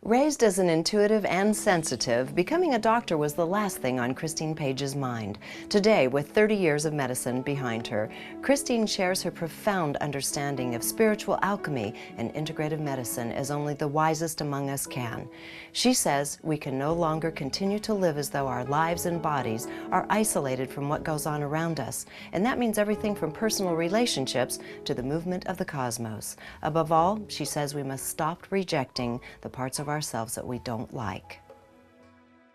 Raised as an intuitive and sensitive, becoming a doctor was the last thing on Christine Page's mind. Today, with 30 years of medicine behind her, Christine shares her profound understanding of spiritual alchemy and integrative medicine as only the wisest among us can. She says we can no longer continue to live as though our lives and bodies are isolated from what goes on around us, and that means everything from personal relationships to the movement of the cosmos. Above all, she says we must stop rejecting the parts of ourselves that we don't like.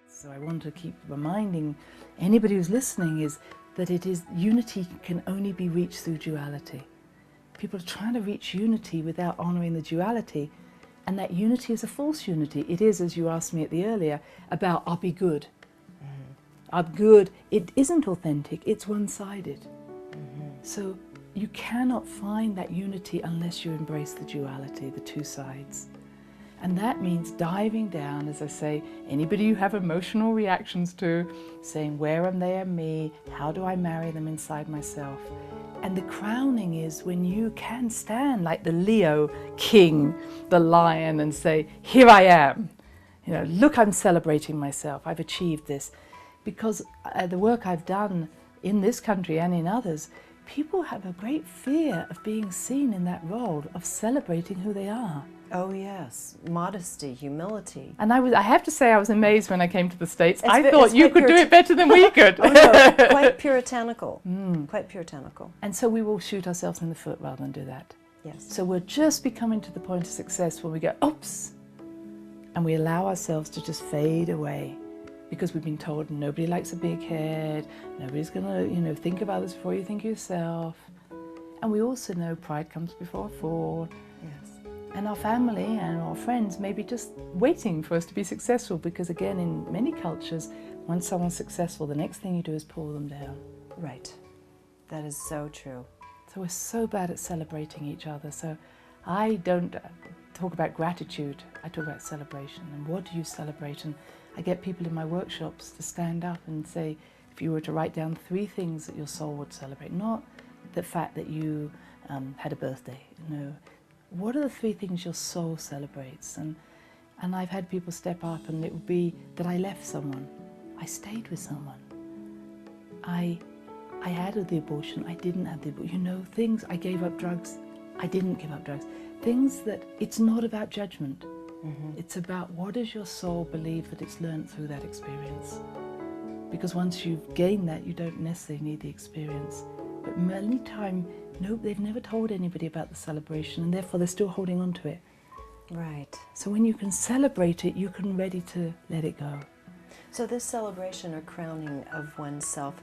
So I want to keep reminding anybody who's listening is that unity can only be reached through duality. People are trying to reach unity without honoring the duality, and that unity is a false unity. It is, as you asked me at the earlier, about I'll be good. I'm good. It isn't authentic, it's one-sided. So you cannot find that unity unless you embrace the duality, the two sides. And that means diving down, as I say, anybody you have emotional reactions to, saying where am they and me, how do I marry them inside myself? And the crowning is when you can stand like the Leo king, the lion, and say, here I am. You know, look, I'm celebrating myself, I've achieved this. Because the work I've done in this country and in others, people have a great fear of being seen in that role, of celebrating who they are. Oh yes, modesty, humility. And I have to say I was amazed when I came to the States. I thought you could do it better than we could. Oh no, quite puritanical, quite puritanical. And so we will shoot ourselves in the foot rather than do that. Yes. So we're just becoming to the point of success when we go, oops, and we allow ourselves to just fade away. Because we've been told nobody likes a big head, nobody's gonna, think about this before you think of yourself. And we also know pride comes before a fall. Yes. And our family and our friends may be just waiting for us to be successful, because again, in many cultures, once someone's successful, the next thing you do is pull them down. Right. That is so true. So we're so bad at celebrating each other. So I don't talk about gratitude, I talk about celebration. And what do you celebrate? And I get people in my workshops to stand up and say, if you were to write down 3 things that your soul would celebrate, not the fact that you had a birthday, what are the 3 things your soul celebrates? And I've had people step up, and it would be that I left someone, I stayed with someone, I had the abortion, I didn't have the abortion, things, I gave up drugs, I didn't give up drugs, things that it's not about judgment. It's about what does your soul believe that it's learned through that experience. Because once you've gained that, you don't necessarily need the experience. But many times, no, they've never told anybody about the celebration, and therefore they're still holding on to it. Right. So when you can celebrate it, you can ready to let it go. So this celebration or crowning of oneself,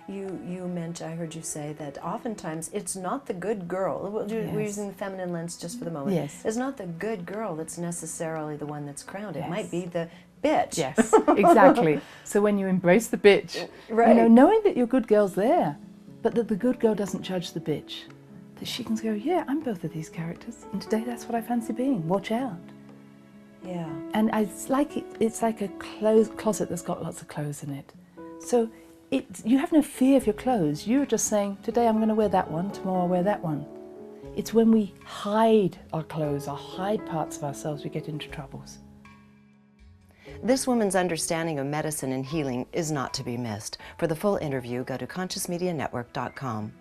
you mentioned, I heard you say that oftentimes it's not the good girl, we're using the feminine lens just for the moment, Yes. It's not the good girl that's necessarily the one that's crowned, it Yes. might be the bitch. Yes, exactly. So when you embrace the bitch, Right. knowing that your good girl's there, but that the good girl doesn't judge the bitch, that she can go, yeah, I'm both of these characters, and today that's what I fancy being, watch out. Yeah. And it's like a closet that's got lots of clothes in it. So you have no fear of your clothes. You're just saying, today I'm going to wear that one, tomorrow I'll wear that one. It's when we hide our clothes or hide parts of ourselves we get into troubles. This woman's understanding of medicine and healing is not to be missed. For the full interview, go to ConsciousMediaNetwork.com.